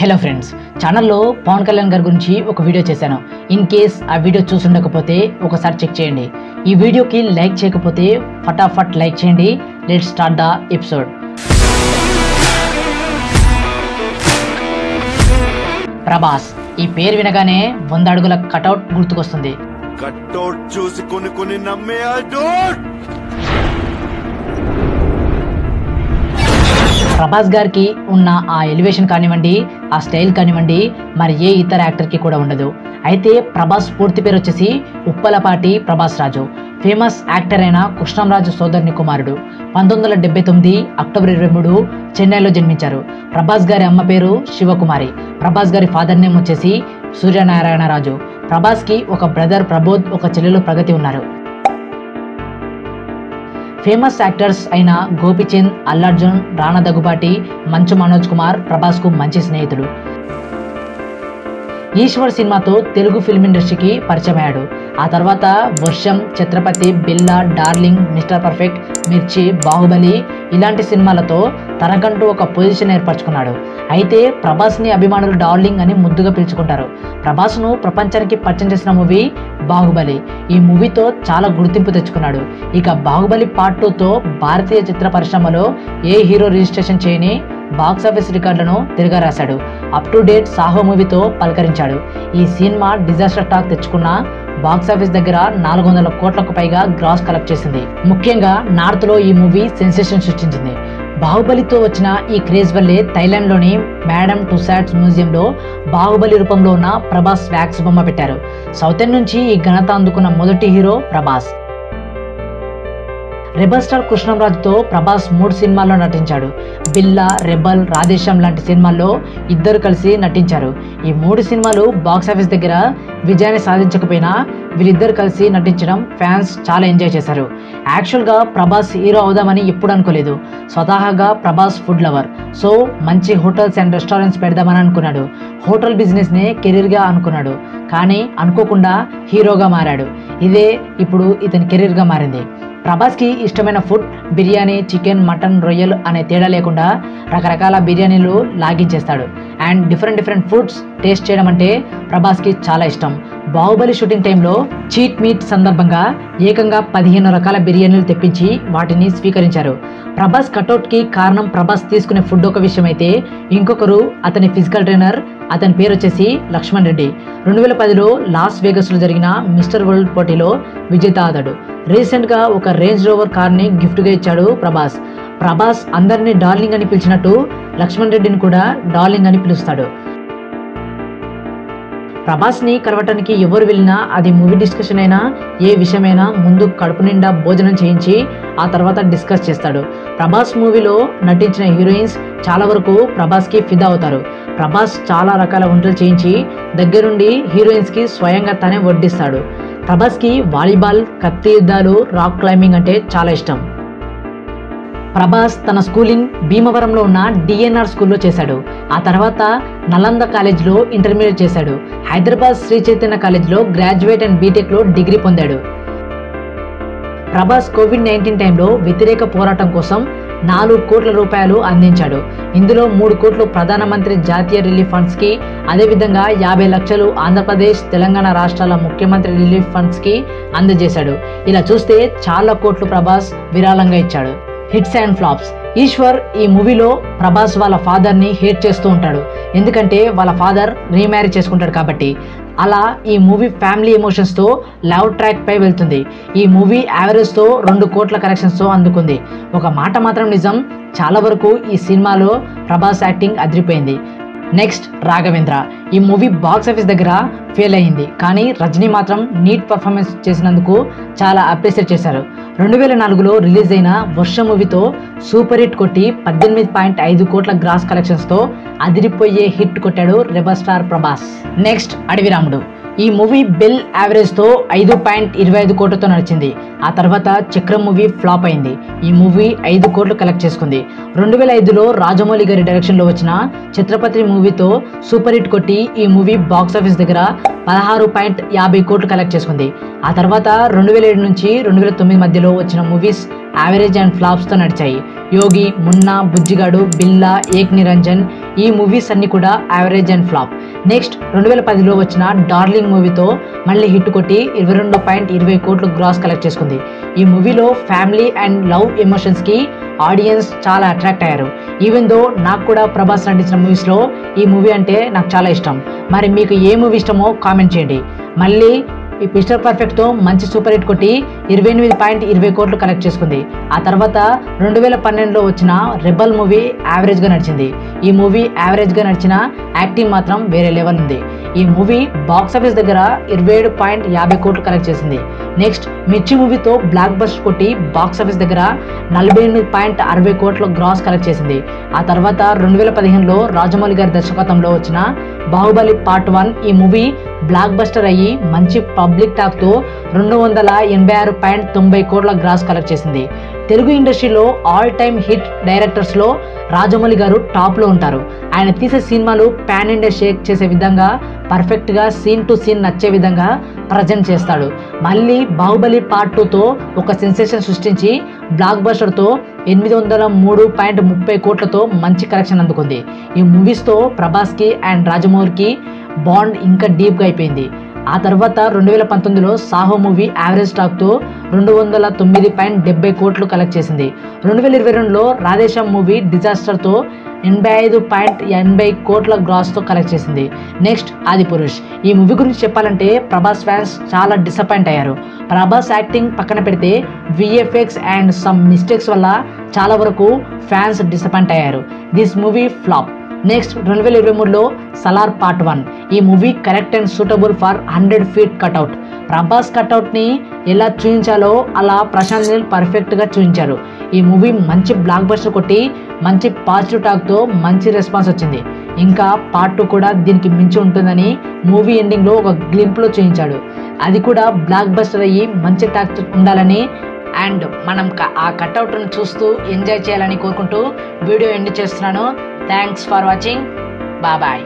Hello friends, ఛానల్లో పవన్ కళ్యాణ్ గారి గురించి ఒక వీడియో చేశాను. ఇన్ కేస్ ఆ వీడియో చూసుండకపోతే ఒకసారి చెక్ చేయండి. ఈ వీడియోకి లైక్ చేయకపోతే ఫటాఫట్ లైక్ చేయండి. Let's start the episode. Prabhas ఈ పేరు వినగానే 100 అడుగుల కటౌట్ గుర్తుకొస్తుంది. కటౌట్ చూసి కొన్ని నమ్మే డోంట్. ప్రభాస్ గారికి ఉన్న ఆ ఎలివేషన్ కానివ్వండి, ఆ స్టైల్ కానివ్వండి, మరి ఏ ఇతర యాక్టర్కి కూడా ఉండదు. అయితే ప్రభాస్ పూర్తి పేరు వచ్చేసి ఉప్పలపాటి ప్రభాస్ రాజు. ఫేమస్ యాక్టర్ అయిన కృష్ణంరాజు సోదరుని కుమారుడు. 1979 అక్టోబర్ 23 చెన్నైలో జన్మించారు. ప్రభాస్ గారి అమ్మ పేరు శివకుమారి. ప్రభాస్ గారి ఫాదర్ నేమ్ వచ్చేసి సూర్యనారాయణ రాజు. ప్రభాస్కి ఒక బ్రదర్ ప్రబోధ్, ఒక చెల్లెలు ప్రగతి ఉన్నారు. ఫేమస్ యాక్టర్స్ అయిన గోపిచంద్, అల్లర్జున్, రానా దగ్గుబాటి, మంచు మనోజ్ కుమార్ ప్రభాస్కు మంచి స్నేహితుడు. ఈశ్వర్ సినిమాతో తెలుగు ఫిల్మ్ ఇండస్ట్రీకి పరిచయం అయ్యాడు. ఆ తర్వాత వర్షం, ఛత్రపతి, బిల్లా, డార్లింగ్, మిస్టర్ పర్ఫెక్ట్, మిర్చి, బాహుబలి ఇలాంటి సినిమాలతో తనకంటూ ఒక పొజిషన్ ఏర్పరచుకున్నాడు. అయితే ప్రభాస్ని అభిమానులు డార్లింగ్ అని ముద్దుగా పిలుచుకుంటారు. ప్రభాస్ను ప్రపంచానికి పరిచయం చేసిన మూవీ బాహుబలి. ఈ మూవీతో చాలా గుర్తింపు తెచ్చుకున్నాడు. ఇక బాహుబలి పార్ట్ 2తో భారతీయ చిత్ర పరిశ్రమలో ఏ హీరో రిజిస్ట్రేషన్ చేయని బాక్సాఫీస్ రికార్డులను తిరిగా రాశాడు. అప్ టు డేట్ సాహో మూవీతో పలకరించాడు. ఈ సినిమా డిజాస్టర్ టాక్ తెచ్చుకున్న బాక్సాఫీస్ దగ్గర 400 కోట్లకు పైగా గ్రాస్ కలెక్ట్ చేసింది. ముఖ్యంగా నార్త్ లో ఈ మూవీ సెన్సేషన్ సృష్టించింది. బాహుబలితో వచ్చిన ఈ క్రేజ్ వల్లే థైలాండ్లోని మేడమ్ టుసాట్స్ మ్యూజియంలో బాహుబలి రూపంలో ఉన్న ప్రభాస్ వ్యాక్స్ బొమ్మ పెట్టారు. సౌత్ ఇండియన్ నుంచి ఈ ఘనత అందుకున్న మొదటి హీరో ప్రభాస్. రెబల్ స్టార్ కృష్ణంరాజుతో ప్రభాస్ 3 సినిమాల్లో నటించాడు. బిల్లా, రెబల్, రాధేశ్యాం లాంటి సినిమాల్లో ఇద్దరు కలిసి నటించారు. ఈ 3 సినిమాలు బాక్సాఫీస్ దగ్గర విజయాన్ని సాధించకపోయినా వీళ్ళిద్దరు కలిసి నటించడం ఫ్యాన్స్ చాలా ఎంజాయ్ చేశారు. యాక్చువల్గా ప్రభాస్ హీరో అవుదామని ఎప్పుడు అనుకోలేదు. స్వతహాగా ప్రభాస్ ఫుడ్ లవర్. సో మంచి హోటల్స్ అండ్ రెస్టారెంట్స్ పెడదామని అనుకున్నాడు. హోటల్ బిజినెస్నే కెరీర్గా అనుకున్నాడు. కానీ అనుకోకుండా హీరోగా మారాడు. ఇదే ఇప్పుడు ఇతని కెరీర్గా మారింది. ప్రభాస్కి ఇష్టమైన ఫుడ్ బిర్యానీ, చికెన్, మటన్, రొయ్యలు అనే తేడా లేకుండా రకరకాల బిర్యానీలు లాగించేస్తాడు. అండ్ డిఫరెంట్ ఫుడ్స్ టేస్ట్ చేయడం అంటే ప్రభాస్కి చాలా ఇష్టం. బాహుబలి షూటింగ్ టైంలో చీట్ మీట్ సందర్భంగా ఏకంగా 15 రకాల బిర్యానీలు తెప్పించి వాటిని స్వీకరించారు. ప్రభాస్ కటౌట్కి కారణం ప్రభాస్ తీసుకునే ఫుడ్ ఒక విషయం అయితే, ఇంకొకరు అతని ఫిజికల్ ట్రైనర్. అతని పేరు వచ్చేసి లక్ష్మణ్ రెడ్డి. 2010లో లాస్ వేగస్లో జరిగిన మిస్టర్ వరల్డ్ పోటీలో విజేత అతడు. రీసెంట్గా ఒక రేంజ్ రోవర్ కార్ని గిఫ్ట్గా ఇచ్చాడు ప్రభాస్. ప్రభాస్ అందరినీ డార్లింగ్ అని పిలిచినట్టు లక్ష్మణ్ రెడ్డిని కూడా డార్లింగ్ అని పిలుస్తాడు. ప్రభాస్ని కలవటానికి ఎవరు వెళ్ళినా, అది మూవీ డిస్కషన్ అయినా ఏ విషయమైనా ముందు కడుపు నిండా భోజనం చేయించి ఆ తర్వాత డిస్కస్ చేస్తాడు. ప్రభాస్ మూవీలో నటించిన హీరోయిన్స్ చాలా వరకు ప్రభాస్కి ఫిదా అవుతారు. ప్రభాస్ చాలా రకాల వంటలు చేయించి దగ్గరుండి హీరోయిన్స్కి స్వయంగా తానే వడ్డిస్తాడు. ప్రభాస్కి వాలీబాల్, కత్తి యుద్ధాలు, రాక్ క్లైంబింగ్ అంటే చాలా ఇష్టం. ప్రభాస్ తన స్కూలింగ్ భీమవరంలో ఉన్న డిఎన్ఆర్ స్కూల్లో చేశాడు. ఆ తర్వాత నలంద కాలేజ్లో ఇంటర్మీడియట్ చేశాడు. హైదరాబాద్ శ్రీ చైతన్య కాలేజ్లో గ్రాడ్యుయేట్ అండ్ బీటెక్లో డిగ్రీ పొందాడు. ప్రభాస్ కోవిడ్-19 టైంలో వ్యతిరేక పోరాటం కోసం 4 కోట్ల రూపాయలు అందించాడు. ఇందులో 3 కోట్లు ప్రధానమంత్రి జాతీయ రిలీఫ్ ఫండ్స్కి, అదేవిధంగా 50 లక్షలు ఆంధ్రప్రదేశ్, తెలంగాణ రాష్ట్రాల ముఖ్యమంత్రి రిలీఫ్ ఫండ్స్కి అందజేశాడు. ఇలా చూస్తే చాలా కోట్లు ప్రభాస్ విరాళంగా ఇచ్చాడు. Hits and flops. ఈశ్వర్ ఈ మూవీలో ప్రభాస్ వాళ్ళ ఫాదర్ని హేట్ చేస్తూ ఉంటాడు. ఎందుకంటే వాళ్ళ ఫాదర్ రీమ్యారేజ్ చేసుకుంటాడు కాబట్టి. అలా ఈ మూవీ ఫ్యామిలీ ఎమోషన్స్తో లవ్ ట్రాక్ పై వెళ్తుంది. ఈ మూవీ యావరేజ్తో 2 కోట్ల కలెక్షన్స్తో అందుకుంది. ఒక మాట మాత్రం నిజం, చాలా వరకు ఈ సినిమాలో ప్రభాస్ యాక్టింగ్ అదిరిపోయింది. నెక్స్ట్ రాఘవేంద్ర. ఈ మూవీ బాక్సాఫీస్ దగ్గర ఫెయిల్ అయింది. కానీ రజనీ మాత్రం నీట్ పర్ఫార్మెన్స్ చేసినందుకు చాలా అప్రిషియేట్ చేశారు. 2004లో రిలీజ్ అయిన వర్షం మూవీతో సూపర్ హిట్ కొట్టి 18.5 కోట్ల గ్రాస్ కలెక్షన్స్తో అదిరిపోయే హిట్ కొట్టాడు రెబల్ స్టార్ ప్రభాస్. నెక్స్ట్ అడవి రాముడు. ఈ మూవీ బెల్ యావరేజ్తో 5.25 కోట్లతో నడిచింది. ఆ తర్వాత చక్రం మూవీ ఫ్లాప్ అయింది. ఈ మూవీ 5 కోట్లు కలెక్ట్ చేసుకుంది. 2005లో రాజమౌళి గారి డైరెక్షన్లో వచ్చిన ఛత్రపతి మూవీతో సూపర్ హిట్ కొట్టి ఈ మూవీ బాక్సాఫీస్ దగ్గర 16.50 కోట్లు కలెక్ట్ చేసుకుంది. ఆ తర్వాత 2007 నుంచి 2009 మధ్యలో వచ్చిన మూవీస్ యావరేజ్ అండ్ ఫ్లాప్స్తో నడిచాయి. యోగి, మున్నా, బుజ్జిగాడు, బిల్లా, ఏక్ నిరంజన్ ఈ మూవీస్ అన్ని కూడా యావరేజ్ అండ్ ఫ్లాప్. నెక్స్ట్ 2010లో వచ్చిన డార్లింగ్ మూవీతో మళ్ళీ హిట్ కొట్టి 22.20 కోట్లు గ్రాస్ కలెక్ట్ చేసుకుంది. ఈ మూవీలో ఫ్యామిలీ అండ్ లవ్ ఎమోషన్స్కి ఆడియన్స్ చాలా అట్రాక్ట్ అయ్యారు. ఈవెన్ దో నాకు కూడా ప్రభాస్ నటించిన మూవీస్లో ఈ మూవీ అంటే నాకు చాలా ఇష్టం. మరి మీకు ఏ మూవీ ఇష్టమో కామెంట్ చేయండి. మళ్ళీ ఈ మిస్టర్ పర్ఫెక్ట్తో మంచి సూపర్ హిట్ కొట్టి 28.20 కోట్లు కలెక్ట్ చేసుకుంది. ఆ తర్వాత 2012లో వచ్చిన రెబల్ మూవీ యావరేజ్గా నడిచింది. ఈ మూవీ యావరేజ్గా నడిచిన యాక్టింగ్ మాత్రం వేరే లెవెల్ ఉంది. ఈ మూవీ బాక్స్ ఆఫీస్ దగ్గర 27.50 కోట్లు కలెక్ట్ చేసింది. నెక్స్ట్ మిర్చి మూవీతో బ్లాక్ బస్టర్ కొట్టి బాక్స్ ఆఫీస్ దగ్గర 48.60 కోట్ల గ్రాస్ కలెక్ట్ చేసింది. ఆ తర్వాత 2015లో రాజమౌళి గారి దర్శకత్వంలో వచ్చిన బాహుబలి పార్ట్ 1 ఈ మూవీ బ్లాక్ బస్టర్ అయ్యి మంచి పబ్లిక్ టాక్తో 286.90 కోట్ల గ్రాస్ కలెక్ట్ చేసింది. తెలుగు ఇండస్ట్రీలో ఆల్ టైమ్ హిట్ డైరెక్టర్స్లో రాజమౌళి గారు టాప్లో ఉంటారు. ఆయన తీసే సినిమాలు పాన్ ఇండియా షేక్ చేసే విధంగా పర్ఫెక్ట్గా సీన్ టు సీన్ నచ్చే విధంగా ప్రజెంట్ చేస్తాడు. మళ్ళీ బాహుబలి పార్ట్ 2తో ఒక సెన్సేషన్ సృష్టించి బ్లాక్ బస్టర్తో 803.30 కోట్లతో మంచి కలెక్షన్ అందుకుంది. ఈ మూవీస్తో ప్రభాస్కి అండ్ రాజమౌళికి బాండ్ ఇంకా డీప్గా అయిపోయింది. ఆ తర్వాత 2019లో సాహో మూవీ యావరేజ్ టాక్తో 209.70 కోట్లు కలెక్ట్ చేసింది. 2022లో రాధేశ్యామ్ మూవీ డిజాస్టర్తో 85.80 కోట్ల గ్రాస్తో కలెక్ట్ చేసింది. నెక్స్ట్ ఆదిపురుష్. ఈ మూవీ గురించి చెప్పాలంటే ప్రభాస్ ఫ్యాన్స్ చాలా డిసప్పాయింట్ అయ్యారు. ప్రభాస్ యాక్టింగ్ పక్కన పెడితే విఎఫ్ఎక్స్ అండ్ సమ్ మిస్టేక్స్ వల్ల చాలా వరకు ఫ్యాన్స్ డిసప్పాయింట్ అయ్యారు. This movie flop. నెక్స్ట్ 2023లో సలార్ పార్ట్ 1. ఈ movie correct and suitable for 100 feet cutout. Prabhas కట్అవుట్ని ఎలా చూపించాలో అలా ప్రశాంత్ నీల్ పర్ఫెక్ట్గా చూపించారు. ఈ మూవీ మంచి బ్లాక్ బస్టర్ కొట్టి మంచి పాజిటివ్ టాక్తో మంచి రెస్పాన్స్ వచ్చింది. ఇంకా పార్ట్ 2 కూడా దీనికి మించి ఉంటుందని మూవీ ఎండింగ్లో ఒక గ్లింప్లో చూపించాడు. అది కూడా బ్లాక్ బస్టర్ అయ్యి మంచి టాక్ ఉండాలని అండ్ మనం ఆ కట్అవుట్ను చూస్తూ ఎంజాయ్ చేయాలని కోరుకుంటూ వీడియో ఎండ్ చేస్తున్నాను. Thanks for watching. బాయ్.